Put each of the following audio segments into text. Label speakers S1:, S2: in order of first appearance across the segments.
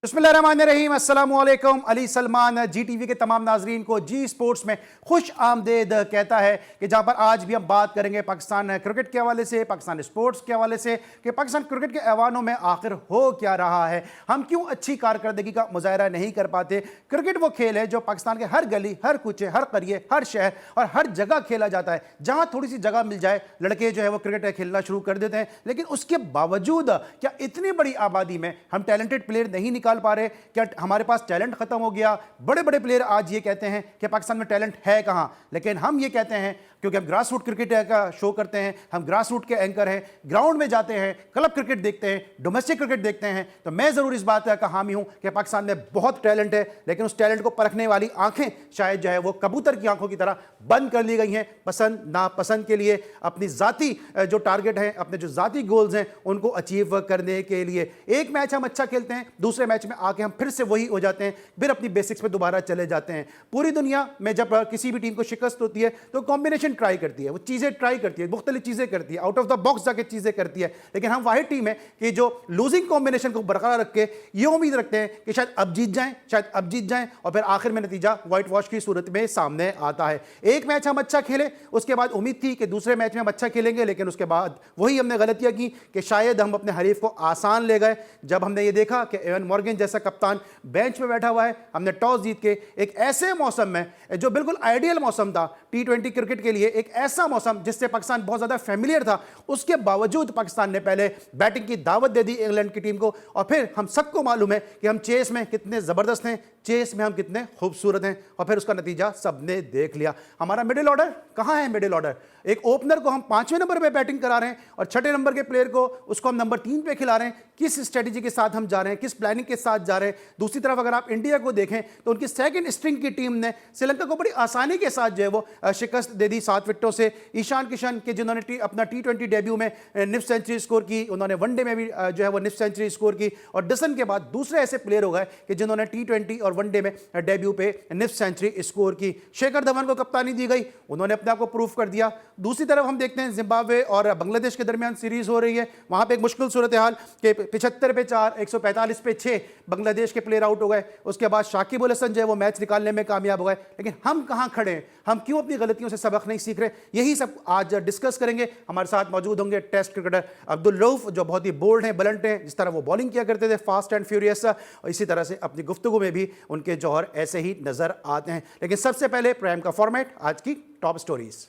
S1: बिस्मिल्लाहिर्रहमानिर्रहीम, अस्सलाम वालेकुम। अली सलमान जी टीवी के तमाम नाजरीन को जी स्पोर्ट्स में खुश आमदेद कहता है कि जहां पर आज भी हम बात करेंगे पाकिस्तान क्रिकेट के हवाले से, पाकिस्तान स्पोर्ट्स के हवाले से कि पाकिस्तान क्रिकेट के ऐवानों में आखिर हो क्या रहा है, हम क्यों अच्छी कारकर्दगी का मुजाहरा नहीं कर पाते। क्रिकेट वो खेल है जो पाकिस्तान के हर गली, हर कुचे, हर करिए, हर शहर और हर जगह खेला जाता है। जहां थोड़ी सी जगह मिल जाए लड़के जो है वो क्रिकेट खेलना शुरू कर देते हैं। लेकिन उसके बावजूद क्या इतनी बड़ी आबादी में हम टैलेंटेड प्लेयर नहीं निकाल पा रहे? क्या हमारे पास टैलेंट खत्म हो गया? बड़े बड़े प्लेयर आज ये कहते हैं कि पाकिस्तान में टैलेंट है कहां, लेकिन हम ये कहते हैं क्योंकि हम ग्रास रूट क्रिकेट का शो करते हैं, हम ग्रास रूट के एंकर हैं, ग्राउंड में जाते हैं, क्लब क्रिकेट देखते हैं, डोमेस्टिक क्रिकेट देखते हैं, तो मैं जरूर इस बात का हामी हूं कि पाकिस्तान में बहुत टैलेंट है, लेकिन उस टैलेंट को परखने वाली आंखें शायद जो है वो कबूतर की आंखों की तरह बंद कर ली गई हैं। पसंद नापसंद के लिए, अपनी जाती जो टारगेट है, अपने जो जाती गोल्स हैं उनको अचीव करने के लिए एक मैच हम अच्छा खेलते हैं, दूसरे मैच में आके हम फिर से वही हो जाते हैं, फिर अपनी बेसिक्स पे दोबारा चले जाते हैं। पूरी दुनिया में जब किसी भी टीम को शिकस्त होती है तो कॉम्बिनेशन ट्राई करती है, वो चीजें ट्राई करती है, मुख्तलिफ चीजें करती है, आउट ऑफ द बॉक्स जाके चीजें करती है। लेकिन हम वाहिद टीम है कि जो लूजिंग कॉम्बिनेशन को बरकरार रख के ये उम्मीद रखते हैं कि शायद अब जीत जाएं, शायद अब जीत जाएं, और फिर आखिर में नतीजा व्हाइट वॉश की सूरत में सामने आता है। एक मैच हम अच्छा खेले, उसके बाद उम्मीद थी कि दूसरे मैच में हम अच्छा खेलेंगे, लेकिन उसके बाद वही हमने गलतियां की कि शायद हम अपने हरीफ को आसान ले गए। जब हमने ये देखा कि एवन मॉर्गन जैसा कप्तान बेंच में बैठा हुआ है, हमने टॉस जीत के एक ऐसे मौसम में जो बिल्कुल आइडियल मौसम था T20 क्रिकेट के लिए, एक ऐसा मौसम जिससे पाकिस्तान बहुत ज्यादा फेमिलियर था, उसके बावजूद पाकिस्तान ने पहले बैटिंग की दावत दे दी इंग्लैंड की टीम को। और फिर हम सबको मालूम है कि हम चेस में कितने जबरदस्त हैं, चेस में हम कितने खूबसूरत हैं, और फिर उसका नतीजा सबने देख लिया। हमारा मिडिल ऑर्डर कहां है? मिडिल ऑर्डर, एक ओपनर को हम 5वें नंबर पे बैटिंग करा रहे हैं और 6ठे नंबर के प्लेयर को उसको हम नंबर 3 पे खिला रहे हैं। किस स्ट्रेटेजी के साथ हम जा रहे हैं, किस प्लानिंग के साथ जा रहे हैं? दूसरी तरफ अगर आप इंडिया को देखें तो उनकी सेकंड स्ट्रिंग की टीम ने श्रीलंका को बड़ी आसानी के साथ जो है वो शिकस्त दे दी 7 विकेटों से। ईशान किशन के जिन्होंने अपना T20 डेब्यू में निफ्ट सेंचुरी स्कोर की, उन्होंने वनडे में भी जो है वो निफ्ट सेंचुरी स्कोर की, और डसन के बाद दूसरे ऐसे प्लेयर हो गए कि जिन्होंने T20 और वनडे में डेब्यू पे निफ्ट सेंचुरी स्कोर की। शेखर धवन को कप्तानी दी गई, उन्होंने अपने आप को प्रूफ कर दिया। दूसरी तरफ हम देखते हैं जिम्बाब्वे और बांग्लादेश के दरमियान सीरीज हो रही है, वहां पे एक मुश्किल सूरत हाल कि 75 पे 4, 145 पे 6 बांग्लादेश के प्लेयर आउट हो गए। उसके बाद शाकिब अल हसन जो है वो मैच निकालने में कामयाब हो गए। लेकिन हम कहां खड़े हैं, हम क्यों अपनी गलतियों से सबक नहीं सीख रहे? यही सब आज डिस्कस करेंगे। हमारे साथ मौजूद होंगे टेस्ट क्रिकेटर अब्दुल रऊफ, जो बहुत ही बोल्ड हैं, ब्लंट हैं, जिस तरह वो बॉलिंग किया करते थे, फास्ट एंड फ्यूरियस, और इसी तरह से अपनी गुफ्तगू में भी उनके जौहर ऐसे ही नजर आते हैं। लेकिन सबसे पहले प्राइम का फॉर्मेट, आज की टॉप स्टोरीज।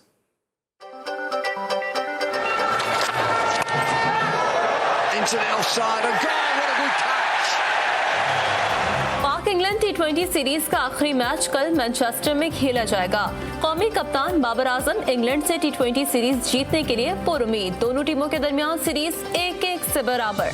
S2: पाक इंग्लैंड T20 सीरीज का आखिरी मैच कल मैनचेस्टर में खेला जाएगा। कौमी कप्तान बाबर आजम इंग्लैंड से T20 सीरीज जीतने के लिए पुरुमीद। दोनों टीमों के दरमियान सीरीज 1-1 से बराबर।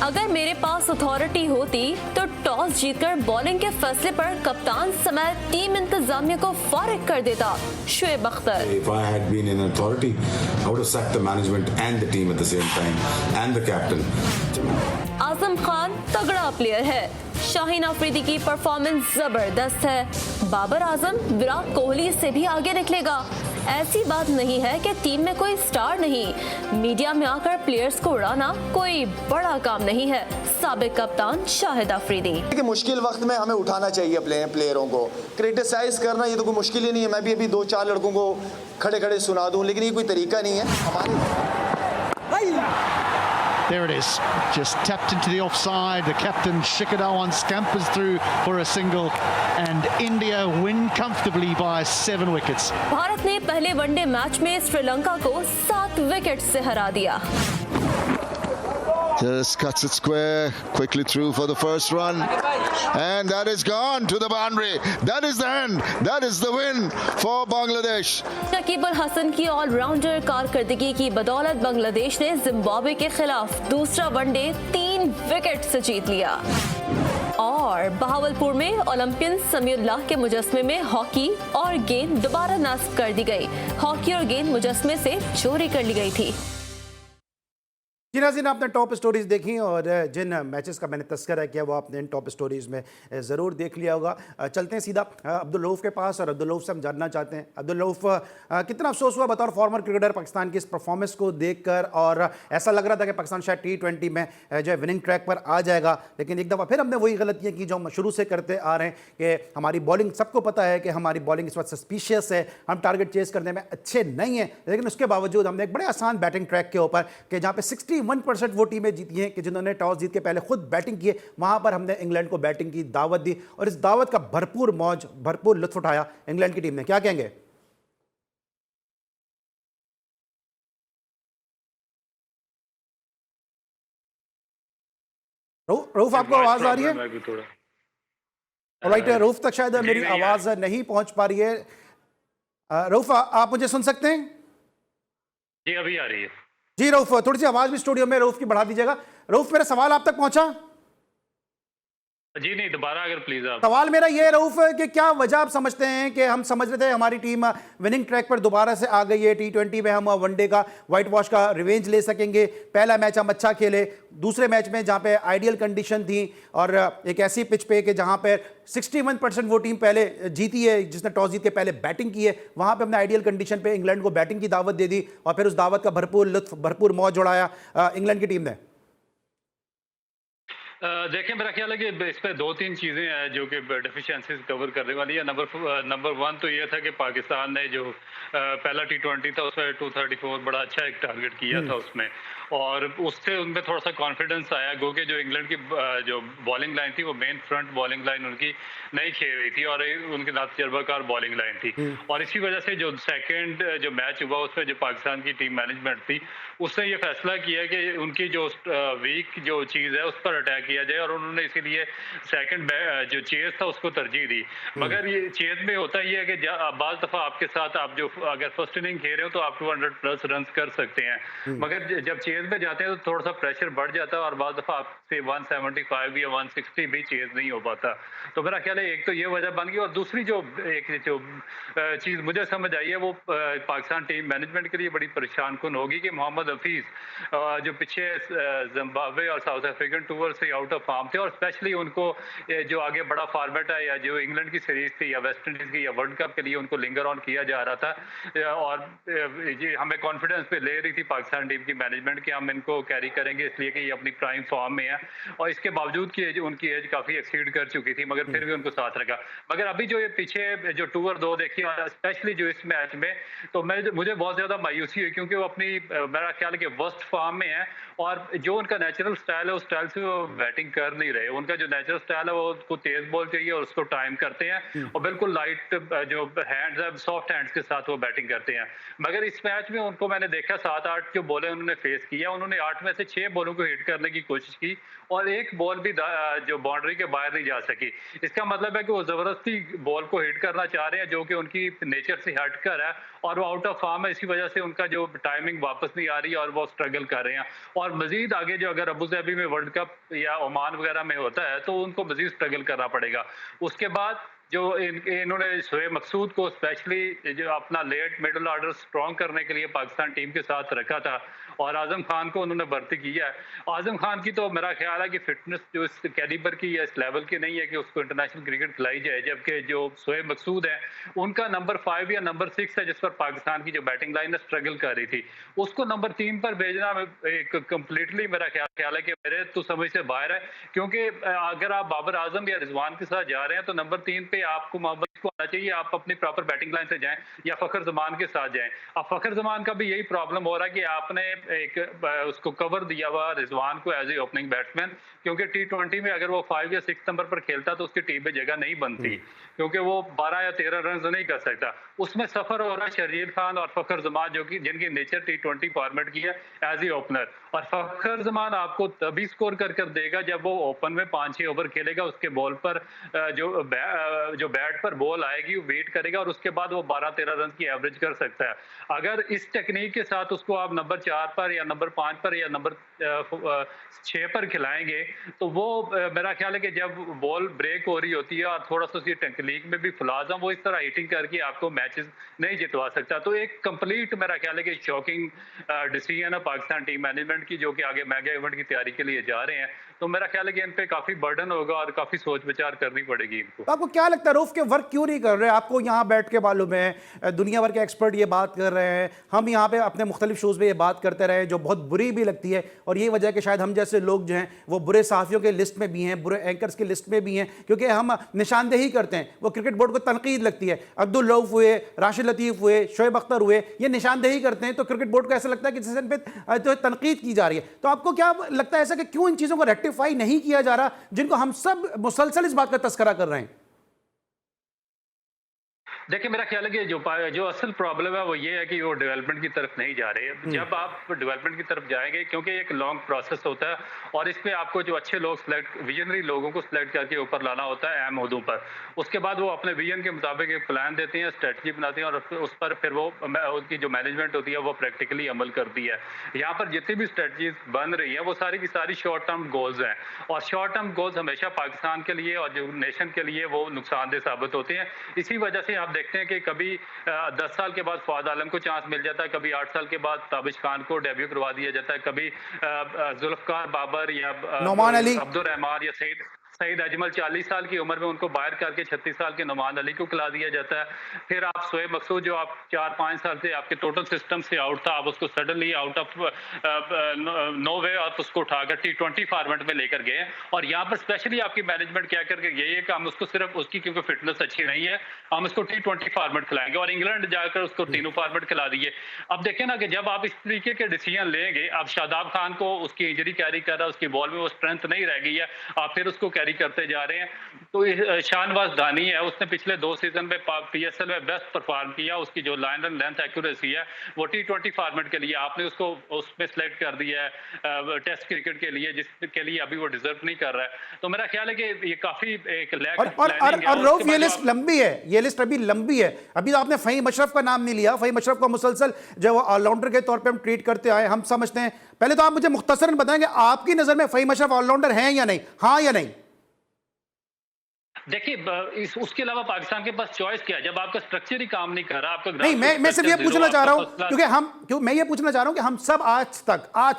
S2: अगर मेरे पास अथॉरिटी होती तो टॉस जीतकर बॉलिंग के फैसले पर कप्तान समेत टीम इंतजामिया को फारिग कर देता। Shoaib Akhtar.
S3: If I had been in authority, I would have sacked the management and the team at the same time and the captain.
S2: Azam Khan तगड़ा प्लेयर है, शाहीन अफरीदी की परफॉर्मेंस जबरदस्त है, बाबर आजम विराट कोहली से भी आगे निकलेगा। ऐसी बात नहीं है कि टीम में कोई स्टार नहीं, मीडिया में आकर प्लेयर्स को उड़ाना कोई बड़ा काम नहीं है। साबिक कप्तान शाहिद अफरीदी।
S4: कि मुश्किल वक्त में हमें उठाना चाहिए प्लेयरों को, क्रिटिसाइज करना ये तो कोई मुश्किल ही नहीं है। मैं भी अभी 2-4 लड़कों को खड़े खड़े सुना दूं, लेकिन ये कोई तरीका नहीं है हमारे।
S5: There it is, just tapped into the offside. The captain Shikadawan scampers through for a single, and India win comfortably by 7 wickets.
S2: Bharat ने पहले वनडे मैच में श्रीलंका को 7 विकेट से हरा दिया।
S6: Just cuts it square, quickly through for the first run, and that is gone to the boundary. That is the end. That is the win for Bangladesh.
S2: Shakib Al Hasan की allrounder कारकर्दगी की बदौलत बांग्लादेश ने जिम्बाब्वे के खिलाफ दूसरा वनडे 3 विकेट से जीत लिया। और बहावलपुर में ओलंपियन समीउल्लाह के मुजस्मे में हॉकी और गेंद दोबारा नस्ब कर दी गई। हॉकी और गेंद मुजस्मे से चोरी कर ली गई थी।
S1: जी नाज़रीन, आपने टॉप स्टोरीज़ देखी और जिन मैचेस का मैंने तस्करा किया वो आपने इन टॉप स्टोरीज़ में ज़रूर देख लिया होगा। चलते हैं सीधा अब्दुल रऊफ़ के पास और अब्दुल रऊफ़ से हम जानना चाहते हैं। अब्दुल रऊफ़, कितना अफसोस हुआ बतौर फॉर्मर क्रिकेटर पाकिस्तान की इस परफॉर्मेंस को देखकर, और ऐसा लग रहा था कि पाकिस्तान शायद T20 में जो है विनिंग ट्रैक पर आ जाएगा, लेकिन एक दफ़ा फिर हमने वही गलतियाँ की जो हम शुरू से करते आ रहे हैं कि हमारी बॉलिंग, सबको पता है कि हमारी बॉलिंग इस वक्त सस्पिशियस है, हम टारगेट चेस करने में अच्छे नहीं हैं, लेकिन उसके बावजूद हमने एक बड़े आसान बैटिंग ट्रैक के ऊपर कि जहाँ पे 61% वो टीमें जीती हैं कि जिन्होंने टॉस जीत के पहले खुद बैटिंग की है, वहां पर हमने इंग्लैंड को बैटिंग की दावत दी और इस दावत का भरपूर मौज, भरपूर लुत्फ उठाया इंग्लैंड की टीम ने। क्या कहेंगे? रऊफ, आपको आवाज आ रही है? राइट, रऊफ तक शायद मेरी आवाज नहीं पहुंच पा रही है। रऊफ, आप मुझे सुन सकते हैं?
S7: जी अभी आ रही है।
S1: जी रऊफ, थोड़ी सी आवाज भी स्टूडियो में रऊफ की बढ़ा दीजिएगा। रऊफ, मेरा सवाल आप तक पहुंचा?
S7: जी नहीं, दोबारा अगर प्लीज आप।
S1: सवाल मेरा ये रऊफ कि क्या वजह आप समझते हैं कि हम समझ रहे थे हमारी टीम विनिंग ट्रैक पर दोबारा से आ गई है, T20 में हम वनडे का व्हाइट वॉश का रिवेंज ले सकेंगे, पहला मैच हम अच्छा खेले, दूसरे मैच में जहां पे आइडियल कंडीशन थी और एक ऐसी पिच पे कि जहां पे 61% वो टीम पहले जीती है जिसने टॉस जीत के पहले बैटिंग की है, वहां पे हमने आइडियल कंडीशन पे इंग्लैंड को बैटिंग की दावत दे दी और फिर उस दावत का भरपूर लुत्फ, भरपूर मौज उड़ाया इंग्लैंड की टीम ने।
S7: देखिए, मेरा ख्याल है कि इस पे 2-3 चीज़ें हैं जो कि डेफिशिएंसीज कवर करने वाली है। नंबर 1 तो ये था कि पाकिस्तान ने जो पहला T20 था उसमें 234 बड़ा अच्छा एक टारगेट किया था उसमें, और उससे उनमें थोड़ा सा कॉन्फिडेंस आया, क्योंकि जो इंग्लैंड की जो बॉलिंग लाइन थी वो मेन फ्रंट बॉलिंग लाइन उनकी नहीं खेल रही थी और उनकी ना तजर्बाकार बॉलिंग लाइन थी, और इसी वजह से जो सेकंड जो मैच हुआ उसमें जो पाकिस्तान की टीम मैनेजमेंट थी उसने ये फैसला किया कि उनकी जो वीक जो चीज़ है उस पर अटैक किया जाए, और उन्होंने इसीलिए सेकंड जो चेज था उसको तरजीह दी। मगर ये चेज में होता ही है कि बाज़ दफ़ा आपके साथ आप जो अगर फर्स्ट इनिंग खेल रहे हो तो आप 200+ रन कर सकते हैं, मगर जब चेज में जाते हैं तो थोड़ा सा प्रेशर बढ़ जाता है और बाज़ दफ़ा आपसे 175 या 160 भी चेज नहीं हो पाता। तो मेरा ख्याल है एक तो ये वजह बन गई, और दूसरी जो चीज़ मुझे समझ आई है वो पाकिस्तान टीम मैनेजमेंट के लिए बड़ी परेशान कुन होगी कि मोहम्मद हफीज़ जो पीछे जिम्बाब्वे और साउथ अफ्रीकन टूर से आउट ऑफ फॉर्म थे, और स्पेशली उनको जो आगे बड़ा फॉर्मेट है या जो इंग्लैंड की सीरीज थी या वेस्ट इंडीज की या वर्ल्ड कप के लिए उनको लिंगर ऑन किया जा रहा था, और ये हमें कॉन्फिडेंस पे ले रही थी पाकिस्तान टीम की मैनेजमेंट कि हम इनको कैरी करेंगे इसलिए कि ये अपनी प्राइम फॉर्म में है, और इसके बावजूद की उनकी एज काफ़ी एक्सीड कर चुकी थी, मगर फिर भी उनको साथ रखा। मगर अभी जो ये पीछे जो टूर 2 देखी और स्पेशली जो इस मैच में, तो मुझे बहुत ज़्यादा मायूसी हुई, क्योंकि वो अपनी मेरा ख्याल है कि वर्स्ट फॉर्म में है, और जो उनका नेचुरल स्टाइल है उस स्टाइल से वो बैटिंग कर नहीं रहे। उनका जो नेचुरल स्टाइल है वो उसको तेज बॉल चाहिए और उसको टाइम करते हैं, और बिल्कुल लाइट जो हैंड्स है सॉफ्ट हैंड्स के साथ वो बैटिंग करते हैं। मगर इस मैच में उनको मैंने देखा 7-8 जो बॉलें उन्होंने फेस किया, उन्होंने 8 में से 6 बॉलों को हिट करने की कोशिश की और एक बॉल भी जो बाउंड्री के बाहर नहीं जा सकी। इसका मतलब है कि वो जबरदस्ती बॉल को हिट करना चाह रहे हैं जो कि उनकी नेचर से हटकर है, और वो आउट ऑफ फॉर्म है, इसी वजह से उनका जो टाइमिंग वापस नहीं आ रही है और वो स्ट्रगल कर रहे हैं। और मजीद आगे जो अगर अबू धाबी में वर्ल्ड कप या ओमान वगैरह में होता है तो उनको मजीद स्ट्रगल करना पड़ेगा। उसके बाद जो इन्होंने शोएब मकसूद को स्पेशली जो अपना लेट मिडल ऑर्डर स्ट्रॉन्ग करने के लिए पाकिस्तान टीम के साथ रखा था, और आजम खान को उन्होंने भर्ती किया है। आजम खान की तो मेरा ख्याल है कि फिटनेस जो इस कैलिबर की या इस लेवल की नहीं है कि उसको इंटरनेशनल क्रिकेट खिलाई जाए, जबकि जो शोएब मकसूद है उनका नंबर 5 या नंबर 6 है जिस पर पाकिस्तान की जो बैटिंग लाइन स्ट्रगल कर रही थी, उसको नंबर 3 पर भेजना एक कम्प्लीटली मेरा ख्याल है कि मेरे तो समझ से बाहर है, क्योंकि अगर आप बाबर आजम या रिजवान के साथ जा रहे हैं तो नंबर 3 पे आपको मोहम्मद को आना चाहिए, आप अपनी प्रॉपर बैटिंग लाइन से जाएं या फखर जमान के साथ जाएं। अब फखर जमान का भी यही प्रॉब्लम हो रहा है कि आपने एक उसको कवर दिया हुआ रिजवान को एज ए ओपनिंग बैट्समैन, क्योंकि T20 में अगर वो 5 या 6 नंबर पर खेलता तो उसकी टीम में जगह नहीं बनती, क्योंकि वो 12 या 13 रन नहीं कर सकता। उसमें सफर हो रहा है शर्जील खान और फखर जमान जो कि जिनकी नेचर T20 फॉर्मेट की है एज ए ओपनर, और फखर जमान आपको तभी स्कोर कर देगा जब वो ओपन में 5-6 ओवर खेलेगा, उसके बॉल पर जो बैट पर बॉल आएगी वो वेट करेगा और उसके बाद वो 12-13 रन की एवरेज कर सकता है। अगर इस टेक्निक के साथ उसको आप नंबर 4 पर या नंबर 5 पर या नंबर 6 पर खिलाएंगे तो वो मेरा ख्याल है कि जब बॉल ब्रेक हो रही होती है और थोड़ा सा उसकी टेक्निक में भी फ्लॉज है, वो इस तरह हिटिंग करके आपको मैचेस नहीं जितवा सकता। तो एक कंप्लीट मेरा ख्याल है कि शॉकिंग डिसीजन है पाकिस्तान टीम मैनेजमेंट की, जो कि आगे मेगा इवेंट की तैयारी के लिए जा रहे हैं। तो मेरा ख्याल है कि इन पे काफी बर्डन होगा और काफी सोच विचार करनी पड़ेगी इनको।
S1: तो आपको क्या लगता है रऊफ के वर्क क्यों नहीं कर रहे? आपको यहाँ बैठ के मालूम है दुनिया भर के एक्सपर्ट ये बात कर रहे हैं, हम यहाँ पे अपने मुख्तलिफ शोज़ पे ये बात करते रहे, जो बहुत बुरी भी लगती है, और ये वजह है कि शायद हम जैसे लोग जो हैं वो बुरे सहाफ़ियों के लिस्ट में भी हैं, बुरे एंकर्स की लिस्ट में भी हैं, क्योंकि हम निशानदेही करते हैं। वो क्रिकेट बोर्ड को तनकीद लगती है, अब्दुल रऊफ हुए, राशिद लतीफ़ हुए, शोएब अख्तर हुए, ये निशानदेही करते हैं, तो क्रिकेट बोर्ड को ऐसा लगता है कि जिस पे तो तनकीद की जा रही है। तो आपको क्या लगता है ऐसा कि क्यों इन चीज़ों को रेक्टिफाई नहीं किया जा रहा, जिनको हम सब मुसलसल इस बात का तस्करा कर रहे हैं?
S7: देखिए मेरा ख्याल है कि जो असल प्रॉब्लम है वो ये है कि वो डेवलपमेंट की तरफ नहीं जा रहे। जब आप डेवलपमेंट की तरफ जाएंगे, क्योंकि एक लॉन्ग प्रोसेस होता है और इसमें आपको जो अच्छे लोग सिलेक्ट, विजनरी लोगों को सिलेक्ट करके ऊपर लाना होता है अहम ओहदों पर। उसके बाद वो अपने विजन के मुताबिक एक प्लान देते हैं, स्ट्रेटजी बनाते हैं, और उस पर फिर वो उसकी जो मैनेजमेंट होती है वो प्रैक्टिकली अमल करती है। यहाँ पर जितनी भी स्ट्रेटजीज बन रही है वो सारी की सारी शॉर्ट टर्म गोल्स हैं, और शॉर्ट टर्म गोल्स हमेशा पाकिस्तान के लिए और जो नेशन के लिए वो नुकसानदेह साबित होते हैं। इसी वजह से आप देखते हैं कि कभी 10 साल के बाद फवाद आलम को चांस मिल जाता है, कभी 8 साल के बाद ताबिश खान को डेब्यू करवा दिया जाता है, कभी जुल्फकार बाबर या
S1: नौमान अली,
S7: अब्दुल रहमान या सईद अजमल 40 साल की उम्र में उनको बाहर करके 36 साल के नौमान अली को खिला दिया जाता है। फिर आप शोएब मकसूद, जो आप 4-5 साल से आपके टोटल सिस्टम से आउट था, आप उसको सडनली आउट ऑफ नो वे आप उसको उठाकर T20 फॉर्मेट में लेकर गए। और यहाँ पर स्पेशली आपकी मैनेजमेंट क्या करके गई है कि हम उसको सिर्फ उसकी, क्योंकि फिटनेस अच्छी नहीं है, हम उसको T20 फॉर्मेट खिलाएंगे, और इंग्लैंड जाकर उसको तीनों फॉर्मेट खिला दिए। अब देखें ना कि जब आप इस तरीके के डिसीजन लेंगे, आप शादाब खान को उसकी इंजरी कैरी कर रहा है, उसकी बॉल में वो स्ट्रेंथ नहीं रह गई है, आप फिर उसको कैरी करते जा रहे हैं। तो शाहनवाज दानी है, उसने पिछले 2 सीजन में PSL में बेस्ट परफॉर्म किया, उसकी जो लाइन एंड लेंथ एक्यूरेसी है वो T20 फॉर्मेट के लिए आपने उसको उसमें सिलेक्ट कर दिया है टेस्ट क्रिकेट के लिए, जिसके लिए अभी वो डिजर्व नहीं कर रहा है। तो मेरा ख्याल है कि ये काफी एक लैक ऑफ प्लानिंग है।
S1: और रऊफ ये लिस्ट लंबी है, ये लिस्ट अभी लंबी है। अभी तो आपने फ़हीम अशरफ का नाम नहीं लिया। फ़हीम अशरफ को मुसलसल जो ऑलराउंडर के तौर पे हम ट्रीट करते आए, हम समझते हैं। पहले तो आप मुझे मुख्तसरन बताएंगे आपकी नजर में फ़हीम अशरफ ऑलराउंडर हैं या नहीं, हाँ या नहीं?
S7: देखिए उसके अलावा पाकिस्तान के पास चॉइस क्या है जब आपका स्ट्रक्चर ही काम नहीं कर रहा, आपका
S1: नहीं, मैं सिर्फ ये पूछना चाह रहा हूं, क्योंकि मैं ये पूछना चाह रहा हूं कि हम सब आज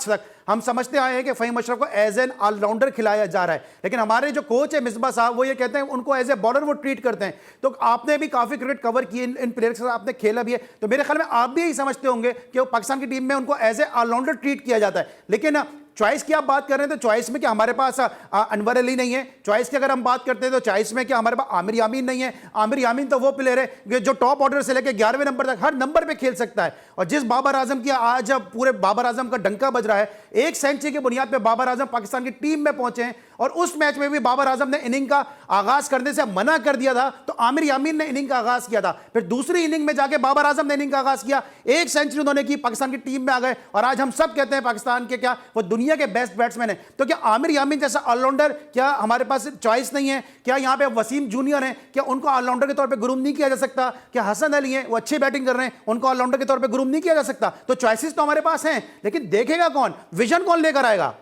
S1: तक हम समझते आए हैं कि फ़हीम अशरफ को एज एन ऑलराउंडर खिलाया जा रहा है, लेकिन हमारे जो कोच है मिसबा साहब, वो ये कहते हैं उनको एज ए बॉलर वो ट्रीट करते हैं। तो आपने भी काफी क्रिकेट कवर की, इन प्लेयर्स के साथ आपने खेला भी है, तो मेरे ख्याल में आप भी यही समझते होंगे कि पाकिस्तान की टीम में उनको एज ए ऑलराउंडर ट्रीट किया जाता है। लेकिन चॉइस की आप बात कर रहे हैं, तो चॉइस में क्या हमारे पास अनवर अली नहीं है? चॉइस की अगर हम बात करते हैं तो चॉइस में क्या हमारे पास आमिर यामीन नहीं है? आमिर यामीन तो वो प्लेयर है जो टॉप ऑर्डर से लेकर 11वें नंबर तक हर नंबर पे खेल सकता है, और जिस बाबर आजम की आज पूरे बाबर आजम का डंका बज रहा है, 1 सेंचुरी के बुनियाद पे बाबर आजम पाकिस्तान की टीम में पहुंचे हैं, और उस मैच में भी बाबर आजम ने इनिंग का आगाज करने से मना कर दिया था, तो आमिर यामीन ने इनिंग का आगाज किया था। फिर दूसरी इनिंग में जाके बाबर आजम ने इनिंग का आगाज किया, 1 सेंचुरी उन्होंने की, पाकिस्तान की टीम में आ गए, और आज हम सब कहते हैं पाकिस्तान के क्या वो दुनिया के बेस्ट बैट्समैन है। तो क्या आमिर यामीन जैसा ऑलराउंडर, क्या हमारे पास चॉइस नहीं है? क्या यहाँ पे वसीम जूनियर है, क्या उनको ऑलराउंडर के तौर पे ग्रूम नहीं किया जा सकता? क्या हसन अली हैं, वो अच्छी बैटिंग कर रहे हैं, उनको ऑलराउंडर के तौर पे ग्रूम नहीं किया जा सकता? तो चॉइसेस तो हमारे पास हैं, लेकिन देखेगा कौन, विजन कौन लेकर आएगा?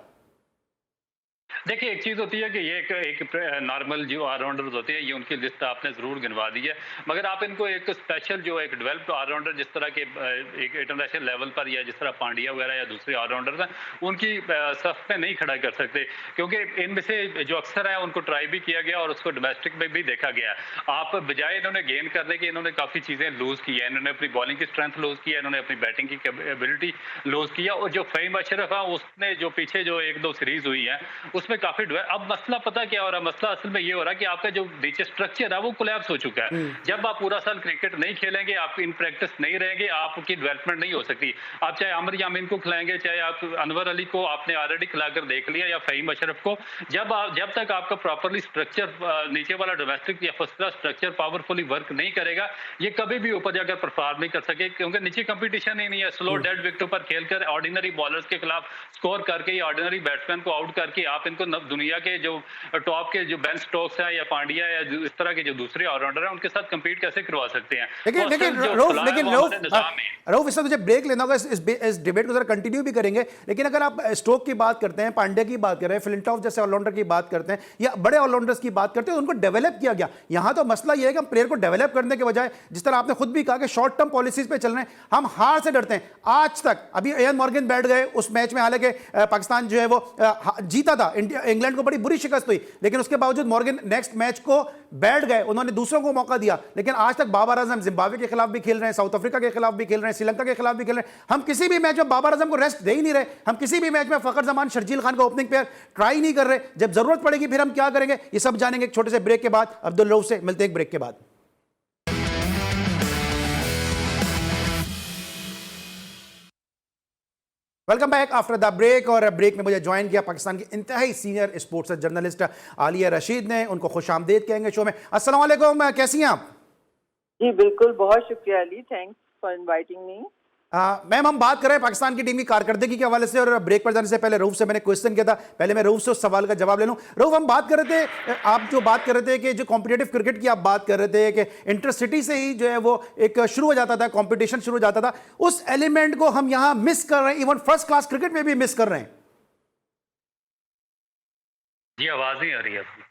S7: देखिए एक चीज होती है कि ये एक नॉर्मल जो ऑलराउंडर्स होते हैं, ये उनकी लिस्ट आपने जरूर गिनवा दी है, मगर आप इनको एक स्पेशल जो एक डेवलप्ड ऑलराउंडर जिस तरह के एक इंटरनेशनल लेवल पर या जिस तरह पांड्या वगैरह या दूसरे ऑलराउंडर्स हैं, उनकी सफ पे नहीं खड़ा कर सकते, क्योंकि इनमें से जो अक्सर है उनको ट्राई भी किया गया और उसको डोमेस्टिक में भी देखा गया। आप बजाय इन्होंने गेन करने की, इन्होंने काफी चीजें लूज की है। इन्होंने अपनी बॉलिंग की स्ट्रेंथ लूज किया, इन्होंने अपनी बैटिंग की एबिलिटी लूज किया, और जो फ़हीम अशरफ है उसने जो पीछे जो 1-2 सीरीज हुई है उसमें काफी। अब मसला पता क्या हो रहा है, मसला असल में ये हो रहा है कि आपका जो नीचे स्ट्रक्चर है वो कोलैप्स हो चुका है। जब आप पूरा साल क्रिकेट नहीं खेलेंगे, आप इन प्रैक्टिस नहीं रहेंगे, आपकी डेवलपमेंट नहीं हो सकती। आप चाहे आमिर यामीन को खिलाएंगे, चाहे आप अनवर अली को आपने ऑलरेडी खिलाकर देख लिया, या फ़हीम अशरफ को, जब तक आपका प्रॉपरली स्ट्रक्चर नीचे वाला डोमेस्टिक या first class structure powerfully work नहीं करेगा, ये कभी भी ऊपर जाकर परफॉर्म नहीं कर सके, क्योंकि नीचे कंपटीशन ही नहीं है। स्लो डेड विकेटों पर खेलकर ऑर्डिनरी बॉलर्स के खिलाफ स्कोर करके या ऑर्डिनरी बैट्समैन को आउट करके आप इनको दुनिया के जो टॉप के जो बेन स्टोक्स है या पांड्या या इस तरह के जो दूसरे ऑलराउंडर हैं उनके साथ कंपीट कैसे करवा सकते हैं?
S1: लेकिन रऊफ, इससे तुझे ब्रेक लेना होगा, इस डिबेट को जरा कंटिन्यू भी करेंगे, लेकिन अगर आप स्टोक की बात करते हैं, पांडे की बात कर रहे हैं, फ्लिंटॉफ जैसे ऑलराउंडर की बात करते हैं, या बड़े ऑलराउंडर्स की बात करते हैं, उनको डेवलप किया गया। यहां तो मसला यह है कि हम प्लेयर को डेवलप करने के बजाय, जिस तरह आपने खुद भी कहा कि शॉर्ट टर्म पॉलिसीज पे चल रहे हैं, हम हार से डरते हैं। आज तक अभी इयान मॉर्गन बैठ गए उस मैच में, हालांकि पाकिस्तान जो है वो जीता था, इंग्लैंड को बड़ी बुरी शिकस्त हुई, लेकिन उसके बावजूद मॉर्गन नेक्स्ट मैच को बैठ गए, उन्होंने दूसरों को मौका दिया। लेकिन आज तक बाबर आजम जिम्बाब्वे के खिलाफ भी खेल रहे हैं, साउथ अफ्रीका के खिलाफ भी खेल रहे हैं, श्रीलंका के खिलाफ भी खेल रहे हैं। हम किसी भी मैच में बाबर आजम को रेस्ट दे ही नहीं रहे। हम किसी भी मैच में फखर जमान, शर्जील खान का ओपनिंग पेयर ट्राई नहीं कर रहे। जब जरूरत पड़ेगी फिर हम क्या करेंगे, ये सब जानेंगे एक छोटे से ब्रेक के बाद। अब्दुल रऊफ से मिलते हैं एक ब्रेक के बाद। Welcome back after the break. और ब्रेक में मुझे ज्वाइन किया पाकिस्तान की इंतहाई senior sports journalist Aliya Rashid ने, उनको खुशामदीद कहेंगे शो में। अस्सलाम वालेकुम, कैसी हैं आप?
S8: जी बिल्कुल, बहुत शुक्रिया Ali, thanks for inviting me.
S1: Ma'am, हम बात कर रहे हैं पाकिस्तान की टीम की कारकर्दगी के हवाले से, और ब्रेक पर जाने से पहले रऊफ से मैंने क्वेश्चन किया था, पहले मैं रऊफ से उस सवाल का जवाब ले लूं। रऊफ, हम बात कर रहे थे, आप जो बात कर रहे थे कि जो कॉम्पिटिटिव क्रिकेट की आप बात कर रहे थे कि इंटरसिटी से ही जो है वो एक शुरू हो जाता था, कॉम्पिटिशन शुरू हो जाता था, उस एलिमेंट को हम यहां मिस कर रहे हैं, इवन फर्स्ट क्लास क्रिकेट में भी मिस कर रहे हैं।
S7: जी आवाज नहीं आ रही है आपकी।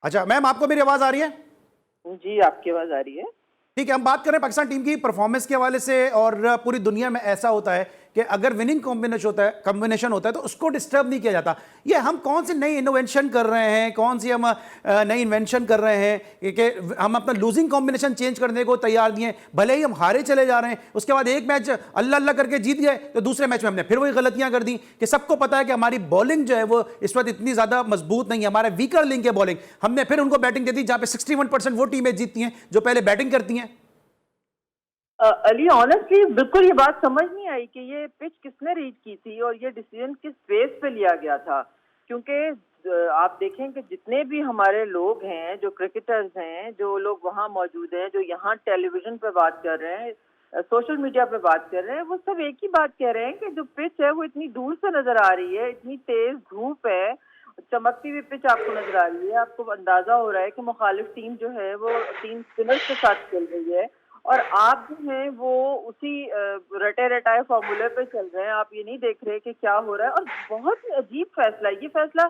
S1: अच्छा मैम, आपको मेरी आवाज आ रही है?
S8: जी आपकी आवाज आ रही है।
S1: ठीक है, हम बात करें पाकिस्तान टीम की परफॉर्मेंस के हवाले से। और पूरी दुनिया में ऐसा होता है कि अगर विनिंग कॉम्बिनेशन होता है तो उसको डिस्टर्ब नहीं किया जाता। ये हम कौन सी नई इनोवेशन कर रहे हैं, कौन सी हम नई इन्वेंशन कर रहे हैं कि हम अपना लूजिंग कॉम्बिनेशन चेंज करने को तैयार नहीं है? भले ही हम हारे चले जा रहे हैं, उसके बाद एक मैच अल्लाह अल्लाह करके जीत गए, तो दूसरे मैच में हमने फिर वही गलतियां कर दी कि सबको पता है कि हमारी बॉलिंग जो है वो इस वक्त इतनी ज्यादा मजबूत नहीं है, हमारा वीकर लिंक है बॉलिंग, हमने फिर उनको बैटिंग दे दी जहां पे 61% वो टीमें जीतती हैं जो पहले बैटिंग करती हैं।
S8: अली ऑनेस्टली बिल्कुल ये बात समझ नहीं आई कि ये पिच किसने रीड की थी और ये डिसीजन किस बेस पे लिया गया था, क्योंकि आप देखें कि जितने भी हमारे लोग हैं, जो क्रिकेटर्स हैं, जो लोग वहाँ मौजूद हैं, जो यहाँ टेलीविजन पे बात कर रहे हैं, सोशल मीडिया पे बात कर रहे हैं, वो सब एक ही बात कह रहे हैं कि जो पिच है वो इतनी दूर से नजर आ रही है, इतनी तेज धूप है, चमकती हुई पिच आपको नजर आ रही है, आपको अंदाजा हो रहा है कि मुखालिफ टीम जो है वो 3 स्पिनर्स के साथ खेल रही है और आप जो हैं वो उसी रटे रटाए फॉर्मूले पे चल रहे हैं। आप ये नहीं देख रहे कि क्या हो रहा है। और बहुत ही अजीब फैसला, ये फैसला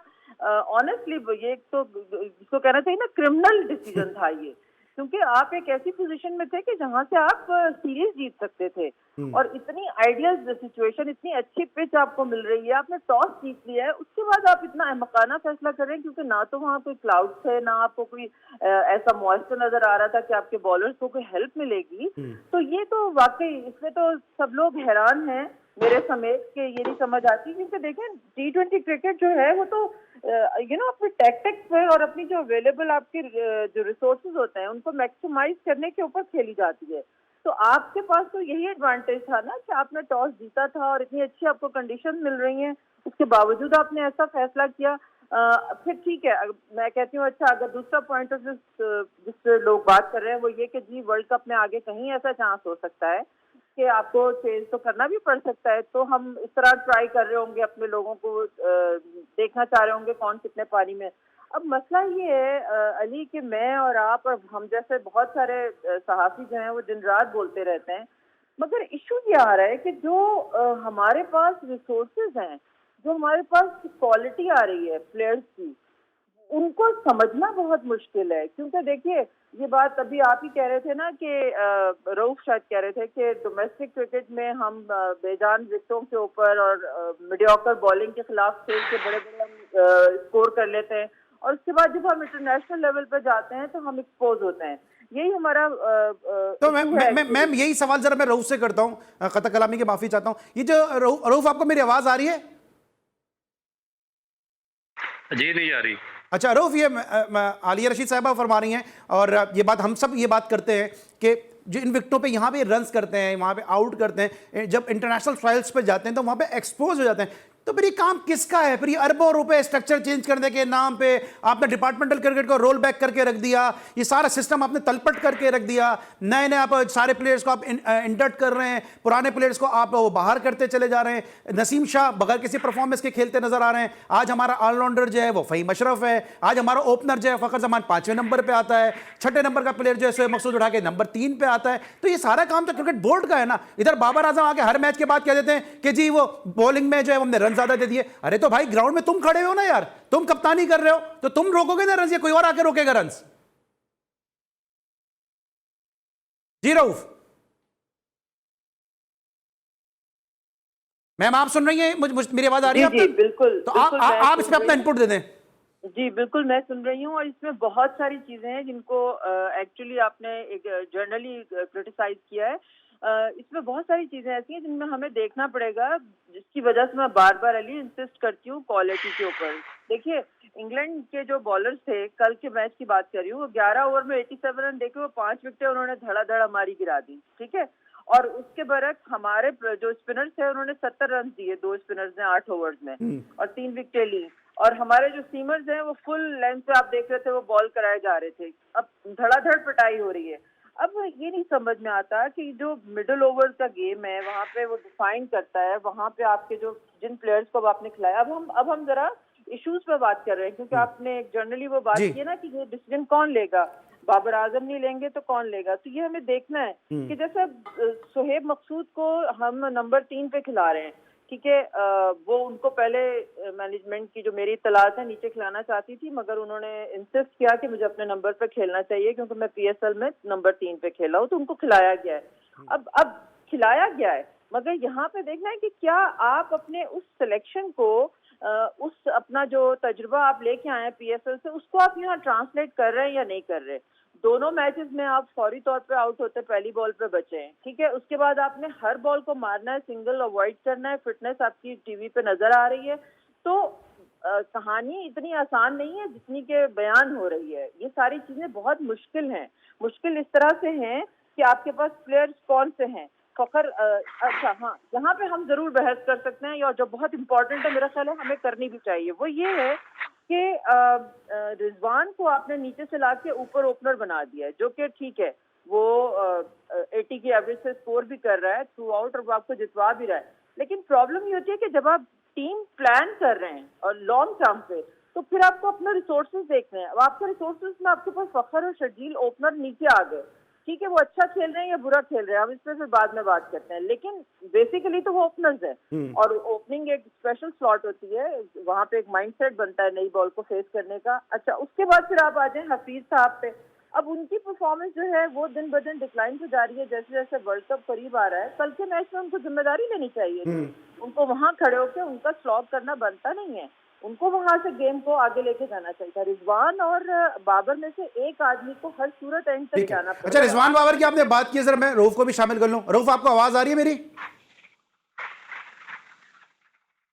S8: ऑनेस्टली ये तो जिसको कहना चाहिए ना क्रिमिनल डिसीजन था ये, क्योंकि आप एक ऐसी पोजीशन में थे कि जहां से आप सीरीज जीत सकते थे और इतनी आइडियल सिचुएशन, इतनी अच्छी पिच आपको मिल रही है, आपने टॉस जीत लिया है, उसके बाद आप इतना अहमकाना फैसला कर रहे हैं, क्योंकि ना तो वहाँ कोई क्लाउड थे, ना आपको कोई ऐसा मॉइस्चर नजर आ रहा था कि आपके बॉलर्स को कोई हेल्प मिलेगी। तो ये तो वाकई इसमें तो सब लोग हैरान हैं मेरे समेत कि ये नहीं समझ आती, क्योंकि देखें T20 क्रिकेट जो है वो तो अपने टैक्टिक्स पे और अपनी जो अवेलेबल आपके जो रिसोर्सेज होते हैं उनको मैक्सिमाइज करने के ऊपर खेली जाती है। तो आपके पास तो यही एडवांटेज था ना कि आपने टॉस जीता था और इतनी अच्छी आपको कंडीशन मिल रही हैं, उसके बावजूद आपने ऐसा फैसला किया। फिर ठीक है, मैं कहती हूँ अच्छा, अगर दूसरा पॉइंट ऑफ जिससे लोग बात कर रहे हैं वो ये कि जी वर्ल्ड कप में आगे कहीं ऐसा चांस हो सकता है कि आपको चेंज तो करना भी पड़ सकता है, तो हम इस तरह ट्राई कर रहे होंगे, अपने लोगों को देखना चाह रहे होंगे कौन कितने पानी में। अब मसला ये है अली कि मैं और आप और हम जैसे बहुत सारे सहाफी जो हैं वो दिन रात बोलते रहते हैं, मगर इशू ये आ रहा है कि जो हमारे पास रिसोर्सेज हैं, जो हमारे पास क्वालिटी आ रही है प्लेयर्स की, उनको समझना बहुत मुश्किल है। क्योंकि देखिए ये बात अभी आप ही कह रहे थे ना कि रऊफ शायद कह रहे थे कि डोमेस्टिक क्रिकेट में हम बेजान विकेटों के ऊपर और मीडियोकर बॉलिंग के खिलाफ खेल के बड़े बड़े हम स्कोर कर लेते हैं और उसके बाद जब हम इंटरनेशनल लेवल पर जाते हैं तो हम एक्सपोज होते हैं। यही हमारा
S1: तो मैम यही सवाल जरा मैं रऊफ से करता हूँ, खता कलामी की माफी चाहता हूँ। ये जो रऊफ, आपको मेरी आवाज आ रही है?
S7: जी नहीं आ रही।
S1: अच्छा रऊफ, ये आलिया रशीद साहिबा फरमा रही हैं और ये बात हम सब ये बात करते हैं कि जो इन विकेटों पे यहाँ पे रन्स करते हैं, वहाँ पे आउट करते हैं, जब इंटरनेशनल ट्रायल्स पे जाते हैं तो वहाँ पे एक्सपोज हो जाते हैं। तो फिर ये काम किसका है? फिर ये अरबों रुपए स्ट्रक्चर चेंज करने के नाम पे आपने डिपार्टमेंटल क्रिकेट को रोल बैक करके रख दिया, ये सारा सिस्टम आपने तलपट करके रख दिया, नए नए आप सारे प्लेयर्स को आप इंडक्ट कर रहे हैं, पुराने प्लेयर्स को आप वो बाहर करते चले जा रहे हैं। नसीम शाह बगैर किसी परफॉर्मेंस के खेलते नजर आ रहे हैं। आज हमारा ऑलराउंडर जो है वो फहीम अशरफ है, आज हमारा ओपनर जो है फखर जमान 5वें नंबर पे आता है, 6ठे नंबर का प्लेयर जो है शोएब मकसूद उठा के नंबर 3 पे आता है। तो ये सारा काम तो क्रिकेट बोर्ड का है ना। इधर बाबर आजम आके हर मैच के बाद कह देते हैं कि जी वो बॉलिंग में जो है हमने रन ज्यादा दे दिए। अरे तो भाई ग्राउंड में तुम खड़े हो ना यार, तुम कप्तानी कर रहे हो तो तुम रोकोगे ना रन, या कोई और आके रोकेगा रन? जी रऊफ मैम आप सुन रही हैं? मेरी आवाज आ रही है
S8: जी, बिल्कुल,
S1: तो
S8: बिल्कुल, मैं
S1: आप इस पे
S8: सुन
S1: अपना
S8: रही
S1: इनपुट दे दें।
S8: जी बिल्कुल, मैं सुन रही हूँ और इसमें बहुत सारी चीजें हैं जिनको एक्चुअली आपने एक जर्नली क्रिटिसाइज किया है। इसमें बहुत सारी चीजें ऐसी हैं जिनमें हमें देखना पड़ेगा, जिसकी वजह से मैं बार बार अली इंसिस्ट करती हूँ क्वालिटी के ऊपर। देखिए, इंग्लैंड के जो बॉलर्स थे, कल के मैच की बात कर रही हूँ, 11 ओवर में 87 रन देके वो 5 विकेटें उन्होंने धड़ाधड़ हमारी गिरा दी, ठीक है। और उसके बरक हमारे जो स्पिनर्स थे उन्होंने 70 रन दिए, 2 स्पिनर्स ने 8 ओवर्स में और 3 विकेटें ली। और हमारे जो सीमर्स हैं वो फुल लेंथ पे आप देख रहे थे, वो बॉल कराए जा रहे थे। अब धड़ाधड़ पिटाई हो रही है। अब ये नहीं समझ में आता कि जो मिडिल ओवर का गेम है वहाँ पे वो डिफाइन करता है, वहाँ पे आपके जो जिन प्लेयर्स को आपने खिलाया। अब हम जरा इश्यूज पे बात कर रहे हैं, क्योंकि आपने एक जर्नली वो बात की ना कि ये डिसीजन कौन लेगा, बाबर आजम नहीं लेंगे तो कौन लेगा। तो ये हमें देखना है कि जैसे शोएब मकसूद को हम नंबर 3 पे खिला रहे हैं, ठीक है। वो उनको पहले मैनेजमेंट की जो मेरी इत्तलात है नीचे खिलाना चाहती थी, मगर उन्होंने इंसिस्ट किया कि मुझे अपने नंबर पे खेलना चाहिए क्योंकि मैं PSL में नंबर 3 पे खेला हूँ, तो उनको खिलाया गया है। अब खिलाया गया है, मगर यहाँ पे देखना है कि क्या आप अपने उस सिलेक्शन को उस अपना जो तजुर्बा आप लेके आए हैं PSL से, उसको आप यहाँ ट्रांसलेट कर रहे हैं या नहीं कर रहे। दोनों मैचेस में आप फौरी तौर पे आउट होते पहली बॉल पे बचे हैं, ठीक है। उसके बाद आपने हर बॉल को मारना है, सिंगल अवॉइड करना है, फिटनेस आपकी टीवी पे नजर आ रही है। तो कहानी इतनी आसान नहीं है जितनी के बयान हो रही है। ये सारी चीजें बहुत मुश्किल हैं। मुश्किल इस तरह से हैं कि आपके पास प्लेयर्स कौन से हैं। फखर अच्छा, हाँ, यहाँ पे हम जरूर बहस कर सकते हैं और जो बहुत इंपॉर्टेंट है मेरा ख्याल है हमें करनी भी चाहिए, वो ये है कि रिजवान को आपने नीचे से ला के ऊपर ओपनर बना दिया है, जो कि ठीक है, वो 80 की एवरेज से स्कोर भी कर रहा है थ्रू आउट और वो आपको जितवा भी रहा है। लेकिन प्रॉब्लम ये होती है कि जब आप टीम प्लान कर रहे हैं और लॉन्ग टर्म पे, तो फिर आपको अपने रिसोर्सेज देखने हैं। अब आपके रिसोर्सेज में आपके पास फखर और शर्जील ओपनर नीचे आ गए, ठीक है, वो अच्छा खेल रहे हैं या बुरा खेल रहे हैं, हम इस पर फिर बाद में बात करते हैं। लेकिन बेसिकली तो वो ओपनर्स है और ओपनिंग एक स्पेशल स्लॉट होती है, वहाँ पे एक माइंडसेट बनता है नई बॉल को फेस करने का। अच्छा, उसके बाद फिर आप आ जाए हफीज साहब पे। अब उनकी परफॉर्मेंस जो है वो दिन ब दिन डिक्लाइन से जा रही है, जैसे जैसे वर्ल्ड कप करीब आ रहा है। कल के मैच में उनको जिम्मेदारी लेनी चाहिए, उनको वहाँ खड़े होकर उनका स्लॉग करना बनता नहीं है, उनको वहां से गेम को आगे लेके जाना चाहिए। रिजवान और बाबर में से एक आदमी को हर सूरत एंड तक जाना पड़ेगा।
S1: अच्छा, रिजवान बाबर की आपने बात की, जरा मैं रऊफ को भी शामिल कर लूं। रऊफ, आपको आवाज आ रही है मेरी?